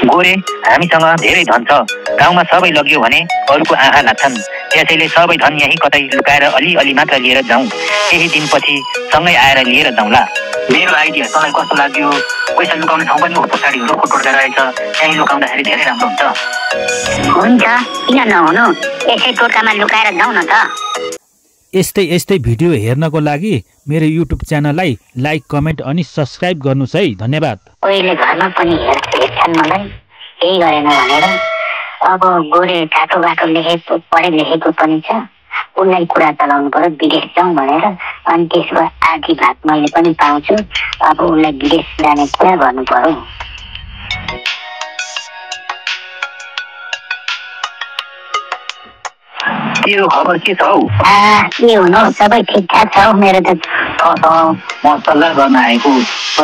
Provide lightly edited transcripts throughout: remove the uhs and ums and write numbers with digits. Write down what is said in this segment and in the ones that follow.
गोरे, हामीसँग धेरै धन छ। गाउँमा सबै लग्यो भने अरूको आँखा लाग्छन्। त्यसैले सबै धन यही कतै लुकाएर अलिअलि मात्र लिएर जाउँ। केही दिनपछि सँगै आएर लिएर जाउँला। मेरो आइडिया तँलाई कस्तो लाग्यो? पैसा लुकाउने ठाउँ पनि पछाडि रुखको टोड्का रहेछ। त्यहीँ लुकाउँदाखेरि धेरै राम्रो हुन्छ। हुन्छ, किन नहुनु? यसै टोड्कामा लुकाएर जाउँ न त। यस्तै भिडियो हेर्नको लागि मेरो युट्युब च्यानललाई लाइक, कमेन्ट अनि सब्स्क्राइब गर्नुस् है। धन्यवाद। कोहीले घरमा पनि हेर्छन् मलाई केही गरेन भनेर। अब गोरे टाटो बाटो पढे लेखेको पनि छ। उनलाई कुरा चलाउनु पर्यो विदेश जाउँ भनेर। अनि त्यसको आधी भाग मैले पनि पाउँछु। अब उनलाई विदेश जाने कुरा गर्नु पर्यो। तेरो खबर के छ हौ? के हुनु, सबै ठिकठाक छ हौ मेरो त। म सल्लाह गर्न आएको।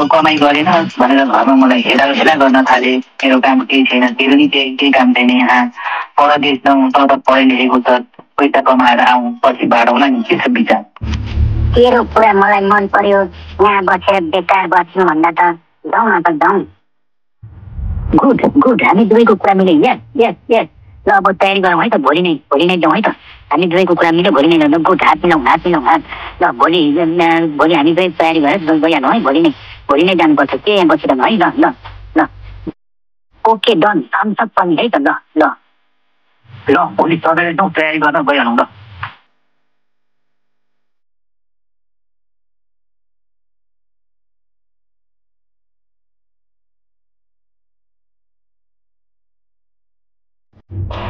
कमाइ गरेन भनेर घरमा मलाई हेला गर्न थाले। मेरो काम केही छैन, तेरो नि केही काम छैन यहाँ। परदेश जाउँ, त पढे लेखेको छ, पैसा कमाएर आउँ, पछि बाँडौँला नि। के छ विचार? तेरो कुरा मलाई मन पर्यो। यहाँ बसेर बेकार बस्नुभन्दा त जाउँ न त जाउँ। गुड, हामी दुवैको कुरा मिल्यो। यस। ल अब तयारी गरौँ है त। भोलि नै जाउँ है त। हामी दुवैको कुरा मिल्यो, भोलि नै जाउँ। गुड, हात मिलाउँ। ल भोलि हामी दुवै तयारी गरेर गइहालौँ है। भोलि नै जानुपर्छ। के यहाँ बसिरहनु है। ल ओके, डन। थम्सअप पनि है त। ल भोलि सबैले जाउँ, तयारी गर्न गइहालौँ ल।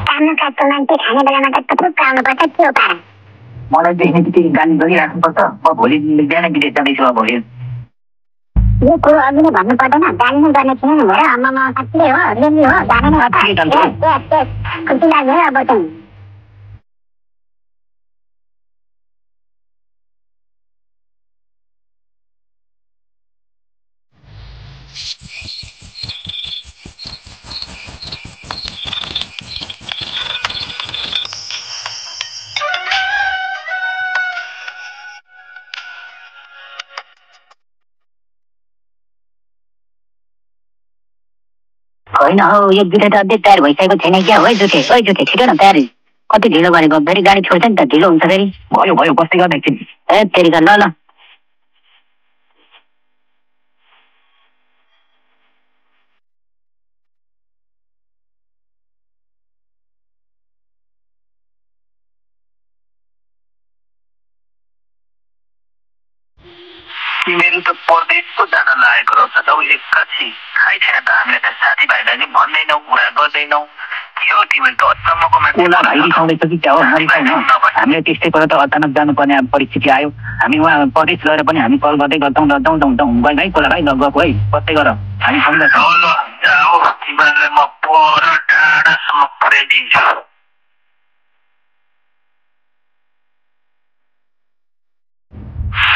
काम काटको मान्छे खाने बेलामा त थुप्रो आउनुपर्छ। के हो पारा? मलाई देख्ने बित्तिकै गाली गरिराख्नुपर्छ। म भोलि बिहान विदेश जाँदैछु। अब हेर, यो कुरो अघि नै भन्नु पर्दैन। गाली नै गर्ने थिएन नि हेर। आमामा साँच्चै हो, अलिअलि हो, जाने नै हो। खुसी लाग्यो अब चाहिँ। होइन हौ, यो जुठे त अझै तयार भइसकेको छैन क्या हो। जुठे छिटो न तयारी। कति ढिलो गरेको? फेरि गाडी छोड्छ नि त, ढिलो हुन्छ फेरि। भयो बस्दै गर्दा एकछिन। ए तेरिका, ल तिमीहरू त परदेश पो जान लागेको रहेछ त हौ। एक्कासी थाहै छैन त। हामीले त साथीभाइलाई नि भन्दैनौ, कुरा गर्दैनौ। के हो तिमीहरू त अचम्मको मान्छे। भाइ रिसाउँदैछ कि क्या हो? हामीले त्यस्तै पर त अचानक जानुपर्ने परिस्थिति आयो। हामी उहाँ परदेश गएर पनि हामी कल गर्दै गर्छौँ ल। जाउँ गयो है कोला भाइ। ल गएको है, बस्दै गर। हामी सँगै जाऊ। तिमीहरूलाई म पर टाढासम्म पुर्याइदिन्छु।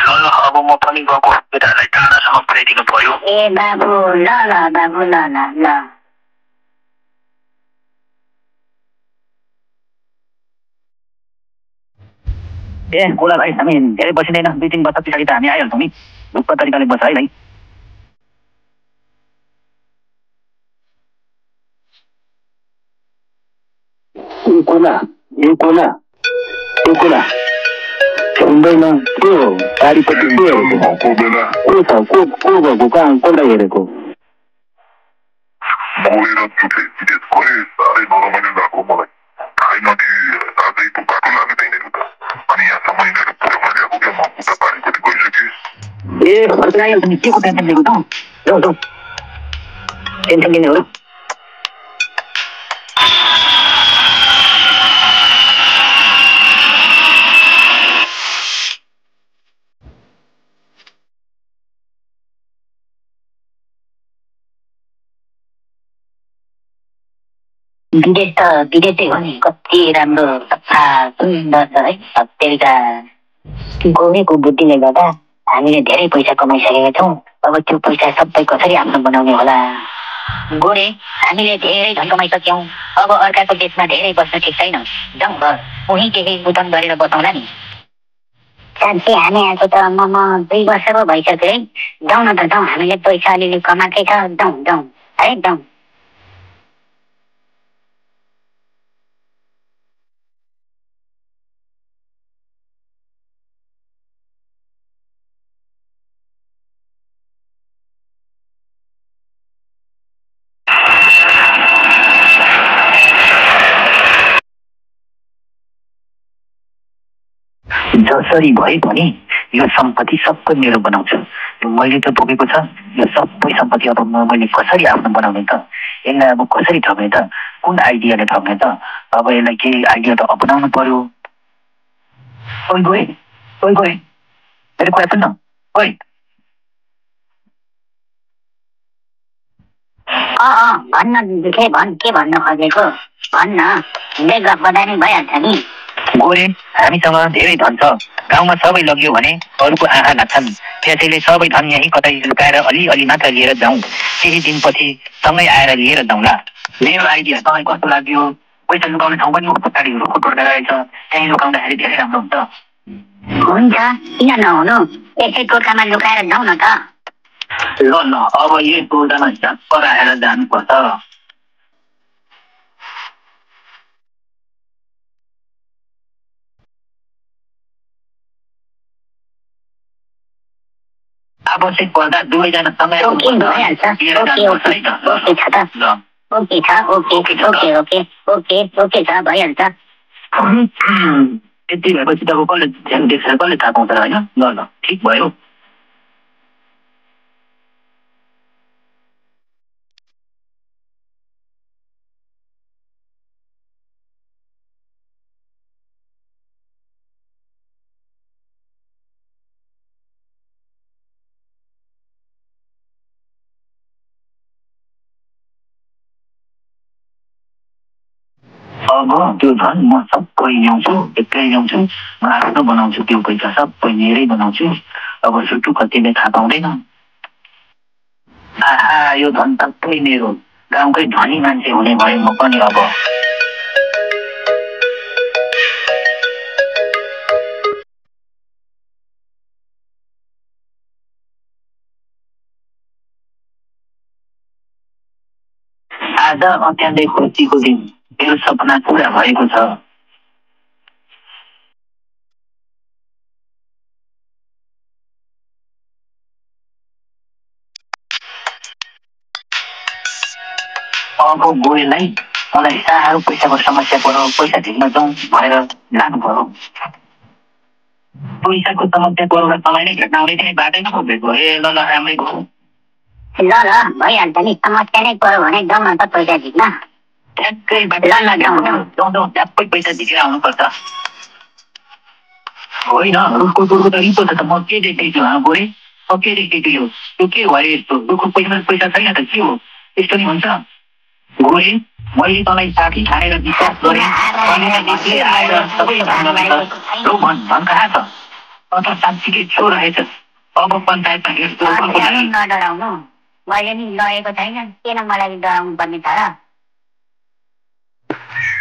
ल अब म पनि गएको। केटाहरूलाई टाढासम्म पुर्याइदिनु पर्यो। ए बाबु, ल बाबु, ल। ए कोला भाइ, हामी धेरै बसिँदैन। 2-3 वर्ष पछाडि त हामी आइहाल्छौँ नि। ढुक्क तरिकाले बस्छ है भाइ। कोला सुन्दैन। के हो? गाडीपट्टि के हेरेको? को छ? को भएको? कहाँ कसलाई हेरेको? ए खर्च आइहाल्छ नि। के को टेन्सन लिएको त? जाउँ टेन्सन लिने हो र? विदेशै हो नि। कति राम्रो सफा सुन्दर छ है। सत्यका गोमेको बुद्धिले गर्दा हामीले धेरै पैसा कमाइसकेका छौँ। अब त्यो पैसा सबै कसरी आफ्नो बनाउने होला? गोरे, हामीले धेरै धन कमाइसक्यौँ। अब अर्काको देशमा धेरै बस्न ठिक छैन। जाउँ घर, उहीँ केही उदन गरेर बसाउँला नि। साँच्चै हामी आएको त म 2 वर्ष पो भइसक्यो है। जाउँ न त जाउँ। हामीले पैसा अलिअलि कमाएकै छ। जाउँ है जाउँ। जसरी भए पनि यो सम्पत्ति सबै मेरो बनाउँछु। यो मैले त बोकेको छ, यो सबै सम्पत्ति अब मैले कसरी आफ्नो बनाउने त? यसलाई अब कसरी ठग्ने त? कुन आइडियाले ठग्ने त? अब यसलाई केही आइडिया त अपनाउनु पर्यो। ओइ गए मेरो कुरा सुन्न। ओइ भन्न के भन्न खोजेको भन्न, गफ बढाइ नै भइहाल्छ नि। गोरे, हामीसँग धेरै धन छ, गाउँमा सबै लग्यो भने अरूको आँखा लाग्छन्। त्यसैले सबै धन यहीँ कतै लुकाएर अलिअलि मात्र लिएर जाउँ। केही दिनपछि सँगै आएर लिएर जाउँला। मेरो आइडिया तपाईँ कस्तो लाग्यो? पैसा लुकाउने ठाउँ पनि पछाडिहरू खोटोर्दा रहेछ, त्यहीँ लुकाउँदाखेरि धेरै राम्रो हुन्छ। हुन्छ, किन नहुनु? यसै टोटकामा लुकाएर जाउँ न त। ल अब यही टोटकामा झ्याप्प राखेर जानुपर्छ। आवश्यक पर्दा दुवैजना सँगै भइहाल्छ। यति भएपछि त कसले ध्यान देखेर कसले थाहा पाउँछ होइन? ल ठिक भयो। अब त्यो धन म सबै ल्याउँछु, एकै ल्याउँछु, म आफ्नो बनाउँछु। त्यो पैसा सबै मेरै बनाउँछु। अब सुटु कतिले थाहा पाउँदैन। आहा, यो धन सबै मेरो, गाउँकै धनी मान्छे हुने भयो म पनि। अब आज अत्यान्तै खुसीको दिन, मेरो सपना पुरा भएको छ। अब गोरेलाई मलाई साह्रो पैसाको समस्या पर्यो, पैसा झिक्न जाउँ भनेर जानु पर्यो। पैसाको समस्या पर्यो र तपाईँ नै भेट्न आउने थिएँ, बाटैमा खोपेको। ए ल राम्रै भयो। ल भइहाल्छ नि। समस्या नै पर्यो भने जाउँ न त पैसा झिक्न। ठ्याक्कै जाउँ ट्याप्पै पैसा झिकेर आउनुपर्छ। होइन, रुखको डोको त रित्तो छ त म के देख्दैछु गोरे? के देख्दैछु यो? त्यो के भयो यस्तो? रुखको पैसा छैन त के हो? यस्तो नि हुन्छ गोरे? मैले तँलाई साथी खाएर विश्वास गरेँ, आएर सबै धन कहाँ छ? अथवा साँच्चीकै छो रहेछ। अब पञ्चायतमा नडराउनु, मैले नि लगेको छैन, किन मलाई डराउनु पर्ने छ र?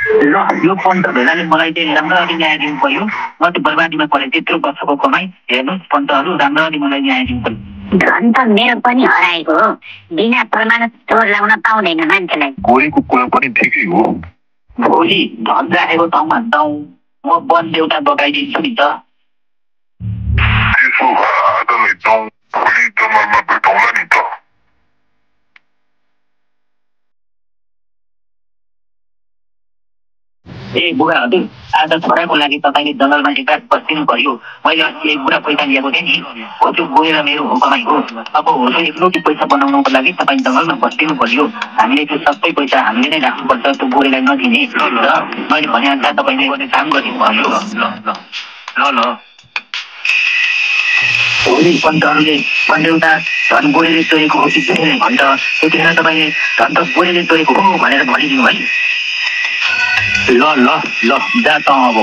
ल यो पन्त भेलाले मलाई चाहिँ राम्ररी न्याय दिनु पर्यो। म त बर्बादीमा परेँ, त्यत्रो वर्षको कमाइ। हेर्नुहोस् पन्तहरू, राम्ररी मलाई न्याय दिनु पर्यो। धन त मेरो पनि हराएको हो, बिना प्रमाण चोर लाउन पाउँदैन मान्छेलाई। गोरेको कुरा पनि ठिकै हो। भोलि धन राखेको ठाउँमा जाउँ, म वन देउता बगाइदिन्छु नि त। त्यसो भए आजलाई जाउँ, भोलि जङ्गलमा भेटौँला नि त। ए बुढा हजुर, आज छोराको लागि तपाईँले जङ्गलमा एक रात बसिदिनु पर्यो। मैले अस्ति एक बुढा पैसा लिएको थिएँ नि, हो त्यो गएर मेरो हो कमाइ हो। अब हो त्यो एकलौटी पैसा बनाउनुको लागि तपाईँ जङ्गलमा बसिदिनु पर्यो। हामीले त्यो सबै पैसा हामीले नै राख्नुपर्छ, त्यो गोरेलाई नदिने। र मैले भनेअनुसार तपाईँले गर्ने काम गरिदिनु पर्यो। ल भोलि पन्तहरूले पन्देउता धन गोरेले चोरेको हो कि गोरेले भन्छ, त्यतिखेर तपाईँले धन त गोरेले चोरेको हो भनेर भनिदिनु है। ल जा त अब।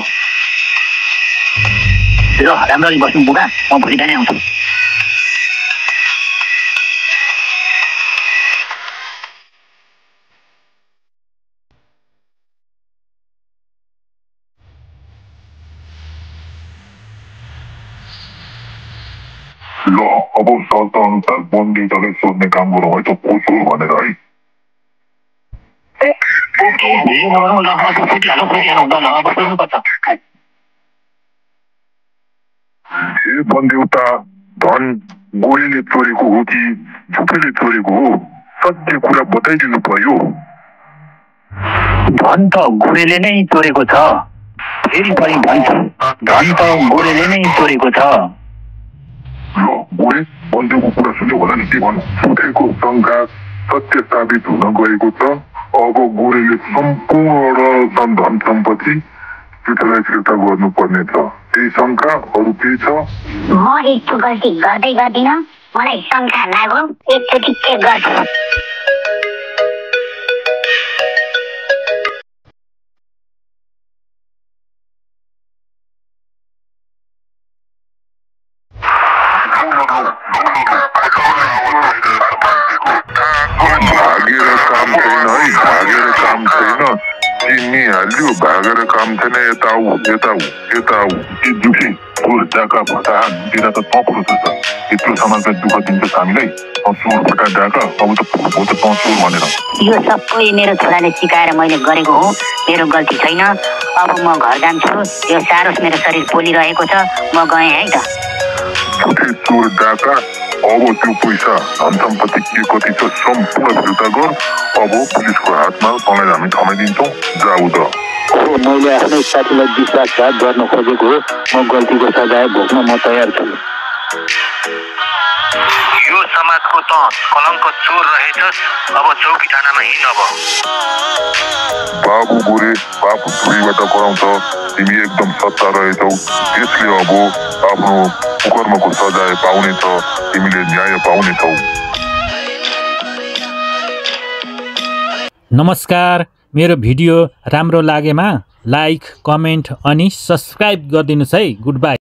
ल राम्ररी बस्नु बुढा, म भोलि बिहानै आउँछु। ल अब शर्त अनुसार वन देउतालाई सोध्ने काम गरौँ है त, को चोर भनेर है। हे वन देउता, धन गोरेले चोरेको हो कि झुकेले चोरेको हो? सत्य कुरा बताइदिनु पर्यो। धन त गोरेले नै चोरेको छ। फेरि पनि भन्छु, धन त गोरेले नै चोरेको छ। गोरे बन्देको कुरा सुन्यो होला नि, के भन्नु? सुतेको शङ्का सत्य साबित हुन गएको छ। अब गोरेले सम्पूर्ण धन सम्पत्ति जुठोलाई फिर्ता गर्नुपर्ने छ। त्यही शङ्का, अरू केही छ? म यस्तो गल्ती गर्दै गर्दिनँ, मलाई शङ्का लाग्यो, एकचोटि चेक गर्छु। भागेर काम छैन, चिनिहाल्यो। भागेर काम छैन, यता आऊ। के दुखी डाका फटाहा दिँदा त पक्रो छ। यत्रो समाजलाई दुःख दिन्छ हामीलाई। चोर फटा डाका, अब त चोर भनेर। यो सबै मेरो छोराले सिकाएर मैले गरेको हो, मेरो गल्ती छैन। अब म घर जान्छु, यो सारोस मेरो शरीर पोलिरहेको छ, म गएँ है त। झुटे चोर डाका, अब त्यो पैसा धन सम्पत्ति के कति छ सम्पूर्ण फिर्ता गर। अब पुलिसको हातमा तँलाई हामी थमाइदिन्छौँ, जाऊ त। मैले आफ्नै साथीलाई विश्वासघात गर्न खोजेको हो, म गल्तीको सजाय भोग्न म तयार छु। यो समाजको त कलङ्क चोर रहेछस्, अब चौकी थानामा हिँड। अब बाबु गोरे बाबु धुरीबाट कराउँछ, तिमी एकदम सच्चा रहेछौ। त्यसले अब आफ्नो कुकर्मको सजाय पाउनेछ, तिमीले न्याय पाउनेछौ। नमस्कार, मेरो भिडियो राम्रो लागेमा लाइक, कमेन्ट अनि सब्सक्राइब गरिदिनुहोस् है। Good by.